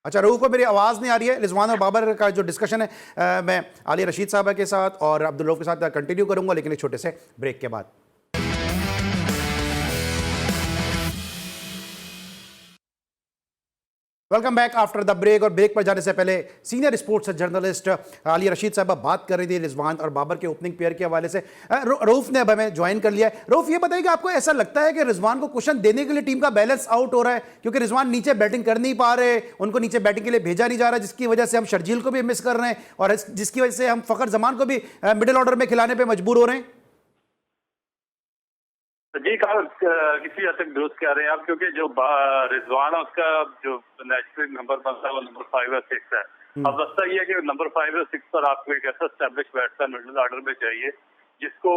S1: अच्छा, रऊफ को मेरी आवाज नहीं आ रही है। रिजवान और बाबर का जो डिस्कशन है मैं आलिया रशीद साहबा के साथ और अब्दुल रऊफ के साथ कंटिन्यू करूंगा, लेकिन एक छोटे से ब्रेक के बाद। Welcome back after the break. और ब्रेक पर जाने से पहले senior sports journalist Aliya Rashid साहबा बात कर रही थी रिजवान और बाबर के ओपनिंग पेयर के हवाले से। रऊफ ने अब हमें ज्वाइन कर लिया है। रऊफ, ये बताइए कि आपको ऐसा लगता है कि रिजवान को कुशन देने के लिए टीम का बैलेंस आउट हो रहा है, क्योंकि रिजवान नीचे बैटिंग कर नहीं पा रहे, उनको नीचे बैटिंग के लिए भेजा नहीं जा रहा, जिसकी वजह से हम शर्जील को भी मिस कर रहे हैं और जिसकी वजह से हम फखर जमान को भी मिडिल ऑर्डर में खिलाने पर मजबूर हो रहे हैं?
S7: जी, किसी हद तक दुरुस्त कह रहे हैं आप, क्योंकि जो रिजवान है उसका जो नेचुरल नंबर बनता है वो नंबर 5 या 6 है। अब रास्ता ये है कि नंबर 5 या 6 पर आपको एक ऐसा स्टैब्लिश बैट्समैन मिडिल ऑर्डर में चाहिए जिसको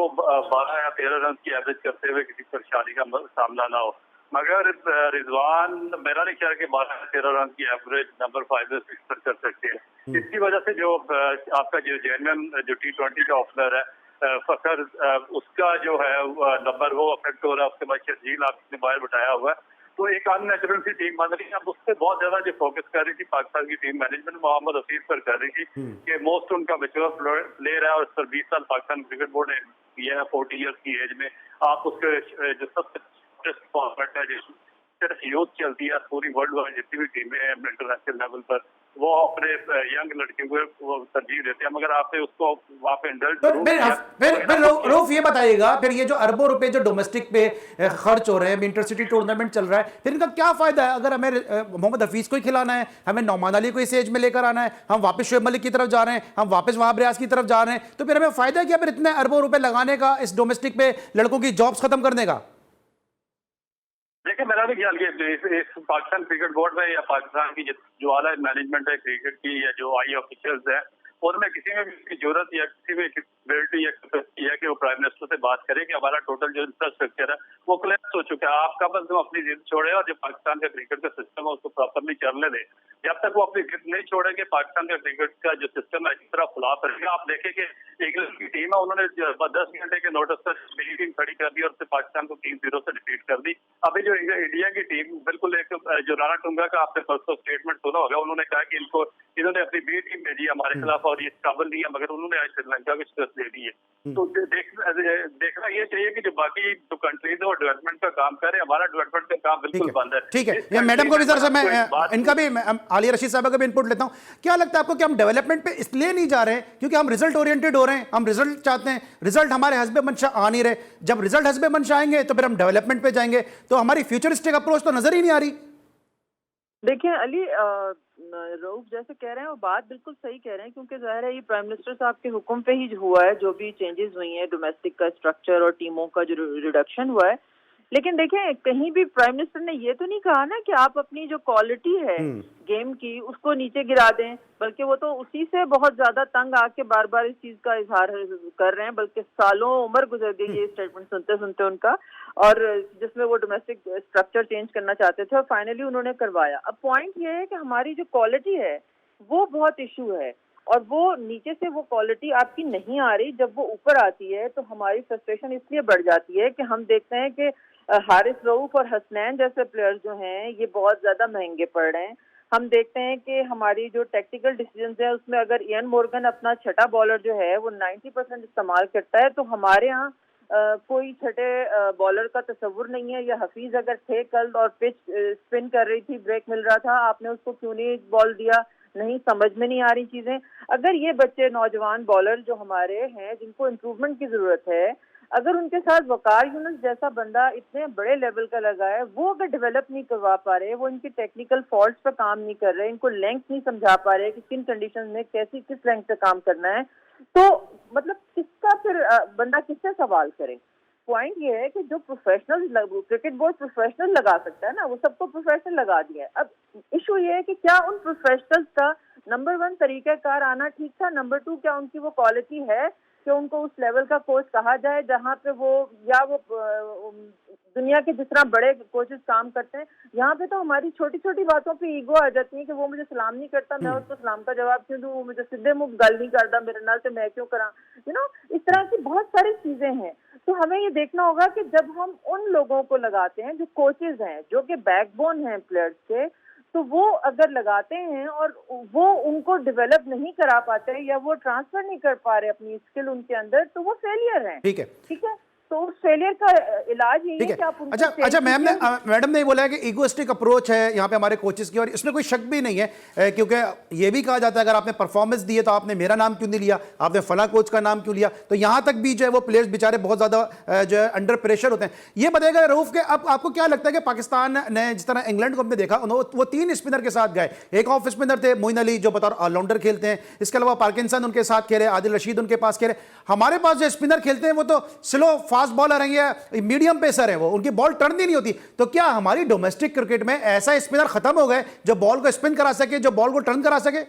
S7: 12 या 13 रन की एवरेज करते हुए किसी परेशानी का सामना ना हो। मगर रिजवान, मेरा नहीं ख्याल कि 12 या 13 रन की एवरेज नंबर 5 या 6 पर कर सकते हैं। इसकी वजह से जो आपका जो जेन्युइन जो T20 का ओपनर है फखर, उसका जो है नंबर वो अफेक्ट हो रहा है। उसके बाद शर्जील आपने बाहर बताया हुआ है, तो एक अननेचुरल सी टीम बन रही है। अब उस पर बहुत ज्यादा जो फोकस कर रही थी पाकिस्तान की टीम मैनेजमेंट मोहम्मद हफीज पर कर रही थी कि मोस्ट उनका मैच्योर प्लेयर है और 20 साल पाकिस्तान क्रिकेट बोर्ड ने किया है 40 ईयर्स की एज में। आप उसके जो सबसे फॉर्मेट है सिर्फ यूथ चलती है, पूरी वर्ल्ड वाइड जितनी भी टीमें हैं इंटरनेशनल लेवल पर वो अपने यंग लड़कियों को वो तरजीह देते हैं, मगर आपने उसको वहाँ पे इंडल्ज
S1: तो फिर रऊफ ये बताइएगा, फिर ये जो अरबों रुपए जो डोमेस्टिक पे खर्च हो रहे हैं, इंटरसिटी टूर्नामेंट चल रहा है, फिर इनका क्या फायदा है? अगर हमें मोहम्मद हफीज को ही खिलाना है, हमें नौमान अली को इस एज में लेकर आना है, हम वापस शोएब मलिक की तरफ जा रहे हैं, हम वापस वहाब रियाज की तरफ जा रहे हैं, तो फिर हमें फायदा क्या फिर इतने अरबों रुपए लगाने का इस डोमेस्टिक पे लड़कों की जॉब्स खत्म करने का?
S7: देखिए मेरा भी ख्याल इस पाकिस्तान क्रिकेट बोर्ड में या पाकिस्तान की जो आला मैनेजमेंट है क्रिकेट की या जो आई ऑफिशियल्स है, उनमें किसी में भी इसकी जरूरत या किसी में एबिलिटी या कैपेसिटी है कि वो प्राइम मिनिस्टर से बात करे कि हमारा टोटल जो इंफ्रास्ट्रक्चर है वो कोलैप्स हो चुका है, आप कम अज कम अपनी जिद छोड़े और जो पाकिस्तान का क्रिकेट का सिस्टम है उसको प्रॉपरली चलने दें। जब तक वो अपनी जिद नहीं छोड़ेंगे पाकिस्तान का क्रिकेट का जो सिस्टम है इस तरह फ्लॉप रहेगा। आप देखें कि इंग्लैंड की टीम है, उन्होंने 10 घंटे के नोटिस पर मेरी टीम खड़ी कर दी और उससे पाकिस्तान को 3-0 से डिफीट कर दी। अभी जो इंडिया की टीम बिल्कुल एक जो राणा टुंगा का आपने परसों स्टेटमेंट सुना होगा, उन्होंने कहा कि इन्होंने अपनी बी टीम भेजी हमारे खिलाफ और ये काबल नहीं है, मगर उन्होंने आज श्रीलंका को शिकस्त दे दी है। तो देखना ये चाहिए कि जो बाकी जो कंट्रीज है वो डेवलपमेंट का काम करे, हमारा डेवलपमेंट का काम बिल्कुल बंद है।
S1: ठीक है, ये मैडम को भी जरा सा मैं इनका भी आलिया रशीद साहब का भी इनपुट लेता हूं। क्या लगता है आपको कि हम डेवलपमेंट पे इसलिए नहीं जा रहे हैं क्योंकि हम रिजल्ट ओरिएंटेड हो रहे हैं, हम रिजल्ट चाहते हैं, रिजल्ट हमारे हस्बे मंशा आ नहीं रहे। जब रिजल्ट हस्बे मंशा आएंगे तो फिर हम डेवलपमेंट पे जाएंगे, तो हमारी फ्यूचरिस्टिक अप्रोच तो नजर ही नहीं आ रही।
S8: देखिए अली, रऊफ जैसे कह रहे हैं वो बात बिल्कुल सही कह रहे हैं, क्योंकि जाहिर है ये प्राइम मिनिस्टर साहब के हुक्म पे ही हुआ है, जो भी चेंजेस हुई हैं डोमेस्टिक का स्ट्रक्चर और टीमों का जो रिडक्शन हुआ है। लेकिन देखें कहीं भी प्राइम मिनिस्टर ने ये तो नहीं कहा ना कि आप अपनी जो क्वालिटी है गेम की उसको नीचे गिरा दें, बल्कि वो तो उसी से बहुत ज्यादा तंग आके बार बार इस चीज का इजहार कर रहे हैं, बल्कि सालों उम्र गुजर गई ये स्टेटमेंट सुनते सुनते उनका, और जिसमें वो डोमेस्टिक स्ट्रक्चर चेंज करना चाहते थे और फाइनली उन्होंने करवाया। अब पॉइंट ये है कि हमारी जो क्वालिटी है वो बहुत इशू है, और वो नीचे से वो क्वालिटी आपकी नहीं आ रही। जब वो ऊपर आती है तो हमारी फ्रस्ट्रेशन इसलिए बढ़ जाती है कि हम देखते हैं कि हारिस रऊफ और हसनैन जैसे प्लेयर्स जो हैं ये बहुत ज्यादा महंगे पड़ रहे हैं। हम देखते हैं कि हमारी जो टेक्निकल डिसीजंस है उसमें अगर इयन मॉर्गन अपना छठा बॉलर जो है वो 90% इस्तेमाल करता है, तो हमारे यहाँ कोई छठे बॉलर का तस्वुर नहीं है। या हफीज अगर थे कल और पिच स्पिन कर रही थी, ब्रेक मिल रहा था, आपने उसको क्यों नहीं बॉल दिया? नहीं, समझ में नहीं आ रही चीजें। अगर ये बच्चे नौजवान बॉलर जो हमारे हैं जिनको इम्प्रूवमेंट की जरूरत है, अगर उनके साथ वकार यूनुस जैसा बंदा इतने बड़े लेवल का लगा है, वो अगर डेवलप नहीं करवा पा रहे, वो इनकी टेक्निकल फॉल्ट्स पर काम नहीं कर रहे, इनको लेंथ नहीं समझा पा रहे कि किन कंडीशन में कैसी किस लेंथ पे काम करना है, तो मतलब किसका फिर बंदा किससे सवाल करे? पॉइंट ये है कि जो प्रोफेशनल क्रिकेट बोर्ड प्रोफेशनल लगा सकता है ना, वो सबको प्रोफेशनल लगा दिया है। अब इशू ये है कि क्या उन प्रोफेशनल्स का नंबर 1 तरीकाकार आना ठीक था, नंबर 2 क्या उनकी वो क्वालिटी है कि उनको उस लेवल का कोच कहा जाए जहाँ पे वो, या वो दुनिया के जिस तरह बड़े कोचेस काम करते हैं। यहाँ पे तो हमारी छोटी छोटी बातों पे ईगो आ जाती है कि वो मुझे सलाम नहीं करता, मैं उसको सलाम का जवाब क्यों दूं, वो मुझे सीधे मुंह गल नहीं करता मेरे नाल से मैं क्यों करा, इस तरह की बहुत सारी चीजें हैं। तो हमें ये देखना होगा कि जब हम उन लोगों को लगाते हैं जो कोचेज हैं, जो कि बैकबोन हैं प्लेयर्स के, तो वो अगर लगाते हैं और वो उनको डेवलप नहीं करा पाते या वो ट्रांसफर नहीं कर पा रहे अपनी स्किल उनके अंदर, तो वो फेलियर हैं। ठीक है, तो उस फेलियर का इलाज यही है कि आप उनको
S1: अच्छा मैडम ने बोला है कि इगोइस्टिक अप्रोच है यहाँ पे हमारे कोचेस की, और इसमें कोई शक भी नहीं है, क्योंकि ये भी कहा जाता है अगर आपने परफॉर्मेंस दी है तो आपने मेरा नाम क्यों नहीं लिया, आपने फला कोच का नाम क्यों लिया। तो यहाँ तक भी जो है वो प्लेयर्स बेचारे बहुत ज्यादा जो है अंडर प्रेशर होते हैं। ये बताएगा रऊफ के, अब आपको क्या लगता है कि पाकिस्तान ने जिस तरह इंग्लैंड को हमने देखा, वो 3 स्पिनर के साथ गए, एक ऑफ स्पिनर थे मोइन अली जो बतौर ऑलराउंडर खेलते हैं, इसके अलावा पार्किंसन उनके साथ खेले, आदिल रशीद उनके पास खेले। हमारे पास जो स्पिनर खेलते हैं वो तो स्लो फास्ट बॉलर हैं या मीडियम पेसर है, वो उनकी बॉल टर्न ही नहीं होती। तो क्या हमारी डोमेस्टिक क्रिकेट में ऐसा स्पिनर खत्म हो गए जो बॉल को स्पिन करा सके, जो बॉल को टर्न करा सके?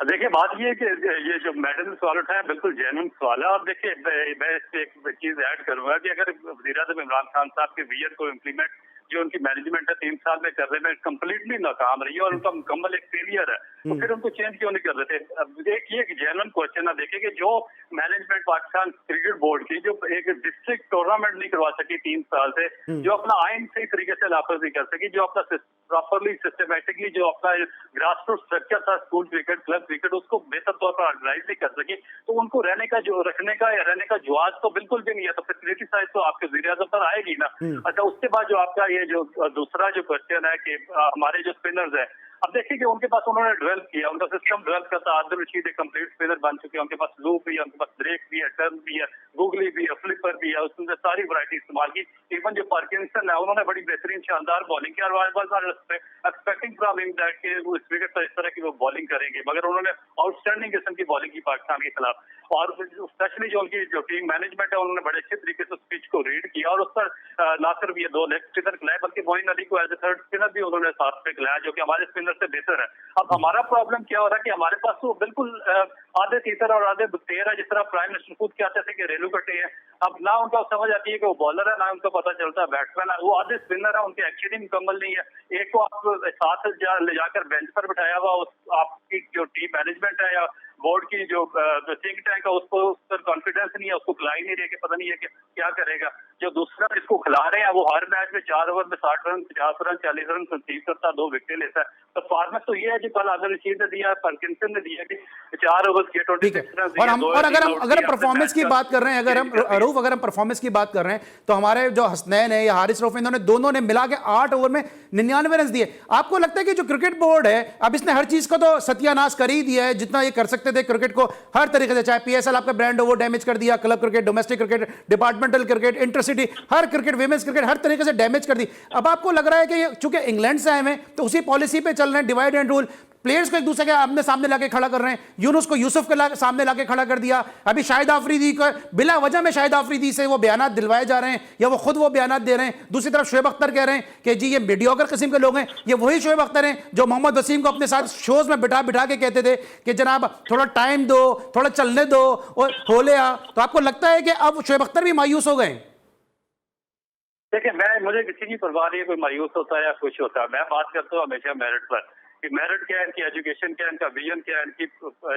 S7: देखिए बात ये है कि ये जो मैडम ने सवाल उठाया बिल्कुल जेन्युइन सवाल है। और देखिए मैं एक चीज ऐड करूंगा कि अगर वज़ीर-ए-आज़म इमरान खान साहब के विजन को इम्प्लीमेंट जो उनकी मैनेजमेंट है 3 साल में करने में कंप्लीटली नाकाम रही है और उनका मुकम्मल एक फेलियर है। तो फिर उनको चेंज क्यों नहीं कर देते? अब एक ये जेन्युइन क्वेश्चन है, देखिए कि जो मैनेजमेंट पाकिस्तान क्रिकेट बोर्ड की जो एक डिस्ट्रिक्ट टूर्नामेंट नहीं करवा सकी 3 साल से, जो अपना आइन सही तरीके से नाफिज नहीं कर सकी, जो अपना प्रॉपरली सिस्टमेटिकली जो अपना ग्रास रूट स्ट्रक्चर था स्कूल क्रिकेट क्लब क्रिकेट उसको बेहतर तौर पर ऑर्गेनाइज नहीं कर सकी, तो उनको रहने का जो रखने का या रहने का जवाज तो बिल्कुल भी नहीं है। तो फिर क्रिटिसाइज तो आपके वज़ीर-ए-आज़म पर आएगी ना। अच्छा, उसके बाद जो आपका ये जो दूसरा जो क्वेश्चन है कि हमारे जो स्पिनर्स है, अब देखिए कि उनके पास उन्होंने डेवलप किया, उनका सिस्टम डेवलप करता। आदिल रशीद एक कंप्लीट स्पिनर बन चुके हैं, उनके पास लूप भी है, उनके पास ब्रेक भी है, टर्न भी है, गूगली भी है, फ्लिपर भी है, उसमें सारी वैरायटी इस्तेमाल की। इवन जो पार्किंसन है उन्होंने बड़ी बेहतरीन शानदार बॉलिंग की और I was not expecting from him that कि वो इस विकेट पर इस तरह की वो बॉलिंग करेंगे, मगर उन्होंने आउटस्टैंडिंग किस्म की बॉलिंग की पाकिस्तान के खिलाफ। और स्पेशली जो उनकी जो टीम मैनेजमेंट है उन्होंने बड़े अच्छे तरीके से पिच को रीड किया और उस पर ना सिर्फ ये 2 लेग स्पिनर खिलाए बल्कि मोइन अली को एज ए थर्ड स्पिनर भी उन्होंने साथ पे खिलाया, जो कि हमारे स्पिनर से बेहतर है। अब हमारा प्रॉब्लम क्या हो रहा है कि हमारे पास तो बिल्कुल आधे तीतर और आधे तेर है, जिस तरह प्राइम मिनिस्टर खुद कहते थे कि रेलू कटे हैं। अब ना उनका समझ आती है कि वो बॉलर है, ना उनको पता चलता है बैट्समैन है, वो आधे स्पिनर है, उनके एक्चुअली मुकम्मल नहीं है। एक को आप साथ ले जाकर बेंच पर बिठाया हुआ आपकी जो टीम मैनेजमेंट है या बोर्ड की जो थिंक टैंक है उसको उस पर कॉन्फिडेंस नहीं है, उसको खिला ही नहीं रहे कि पता नहीं है कि क्या करेगा। जो दूसरा जिसको खिला रहे हैं वो हर मैच में 4 ओवर में 60 रन 50 रन 40 रन कंसीव करता, 2 विकेट लेता है। तो फॉर्मेट तो ये है जो कल आदिल रशीद ने दिया, पार्किंसन ने दिया कि 4 ओवर के 26 रन।
S1: और अगर हम परफॉर्मेंस की बात कर रहे हैं, अगर हम परफॉर्मेंस की बात कर रहे हैं तो हमारे जो हसनैन है या हारिस रऊफ इन्होंने दोनों ने मिला के 8 ओवर में 99 रन दिए। आपको लगता है कि जो क्रिकेट बोर्ड है अब इसने हर चीज को तो सत्यानाश कर ही दिया है, जितना ये कर सकते थे क्रिकेट को हर तरीके से, चाहे पीएसएल आपका ब्रांड हो वो डैमेज कर दिया, club cricket, domestic cricket, departmental cricket, intercity, हर क्रिकेट, विमेंस क्रिकेट हर तरीके से डैमेज कर दी। अब आपको लग रहा है कि चूंकि इंग्लैंड से आए हैं तो उसी पॉलिसी पे चल रहे हैं, डिवाइड एंड रूल, प्लेयर्स को एक दूसरे के आमने सामने लाके खड़ा कर रहे हैं। यूनुस को यूसुफ के सामने लाके खड़ा कर दिया। अभी शाहिद आफरीदी को बिला वजह में शाहिद आफरीदी से वो बयानात दिलवाए जा रहे हैं या वो खुद वो बयानात दे रहे हैं। दूसरी तरफ शोएब अख्तर कह रहे हैं कि जी ये मीडियोकर किस्म के लोग हैं। ये वही शोएब अख्तर हैं जो मोहम्मद वसीम को अपने साथ शोज में बिठा बिठा के कहते थे कि जनाब थोड़ा टाइम दो, थोड़ा चलने दो और हो लिया। तो आपको लगता है कि अब शोएब अख्तर भी मायूस हो गए?
S7: देखिए, मुझे किसी की परवाह नहीं है कोई मायूस होता है या खुश होता है। मैं बात करता हूँ हमेशा मेरिट पर कि मेरिट क्या है, इनकी एजुकेशन क्या है, इनका विजन क्या है, इनकी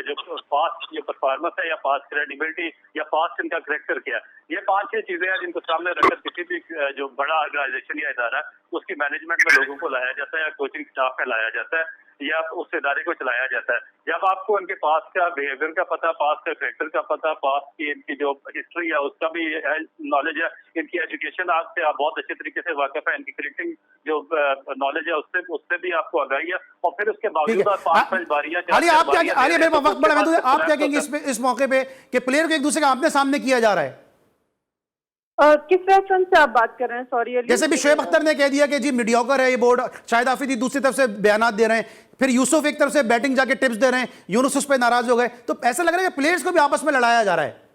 S7: जो पास्ट जो परफॉर्मेंस है या पास्ट क्रेडिबिलिटी या पास्ट इनका करेक्टर क्या है। ये 5-6 चीजें हैं जिनको सामने रखकर किसी भी जो बड़ा ऑर्गेनाइजेशन या इदारा है उसकी मैनेजमेंट में लोगों को लाया जाता है या कोचिंग स्टाफ में लाया जाता है या उस इदारे को चलाया जाता है। जब आपको इनके पास का बिहेवियर का पता, पास का करेक्टर का पता, पास की इनकी जो हिस्ट्री है उसका भी नॉलेज है, इनकी एजुकेशन आपसे आप बहुत अच्छे तरीके से वाकिफ है, इनकी क्रिकेटिंग जो नॉलेज है उससे भी आपको आगाही है। और फिर उसके बावजूद आप 5-5 बारियां
S1: आप क्या कहेंगे इस मौके पे कि प्लेयर को एक दूसरे का आमने सामने किया जा रहा है?
S8: किस रेफरेंस से आप बात कर रहे हैं? सॉरी,
S1: जैसे भी शोएब अख्तर ने कह दिया कि जी मीडियोकर है ये बोर्ड, शाहिद आफरीदी दूसरी तरफ से बयानात दे रहे हैं, फिर यूसुफ एक तरफ से बैटिंग जाके टिप्स दे रहे हैं, यूनुस उस पे नाराज हो गए, तो ऐसा लग रहा है कि प्लेयर्स को भी आपस में लड़ाया जा रहा है।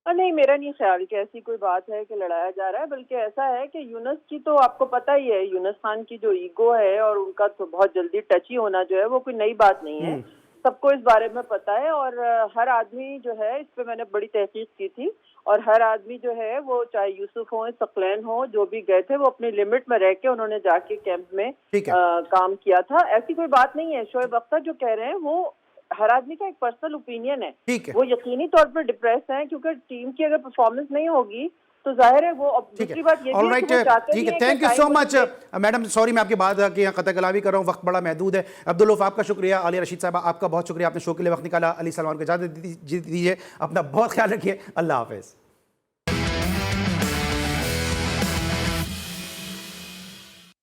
S8: नहीं, मेरा नहीं ख्याल कि ऐसी कोई बात है कि लड़ाया जा रहा है, बल्कि ऐसा है कि यूनुस की तो आपको पता ही है, यूनुस खान की जो ईगो है और उनका तो बहुत जल्दी टची होना जो है वो कोई नई बात नहीं है, सबको इस बारे में पता है। और हर आदमी जो है, इस पे मैंने बड़ी तहकीक की थी, और हर आदमी जो है वो चाहे यूसुफ हो, सकलैन हो, जो भी गए थे वो अपनी लिमिट में रह के उन्होंने जाके कैंप में काम किया था। ऐसी कोई बात नहीं है। शोएब अख्तर जो कह रहे हैं वो हर आदमी का एक पर्सनल ओपिनियन है। वो यकीनी तौर पर डिप्रेस हैं क्योंकि टीम की अगर परफॉर्मेंस नहीं होगी तो जाहिर है वो। दूसरी बात ये भी
S1: ठीक है, thank you so much madam. Sorry मैं आपकी बात की कतई कलामी कर रहा हूँ, वक्त बड़ा महदूद है। अब्दुल रऊफ आपका शुक्रिया, आलिया रशीद साहब आपका बहुत शुक्रिया, आपने शो के लिए वक्त निकाला। अली सलमान को इजाजत दीजिए, अपना बहुत ख्याल रखिए, अल्लाह हाफिज़।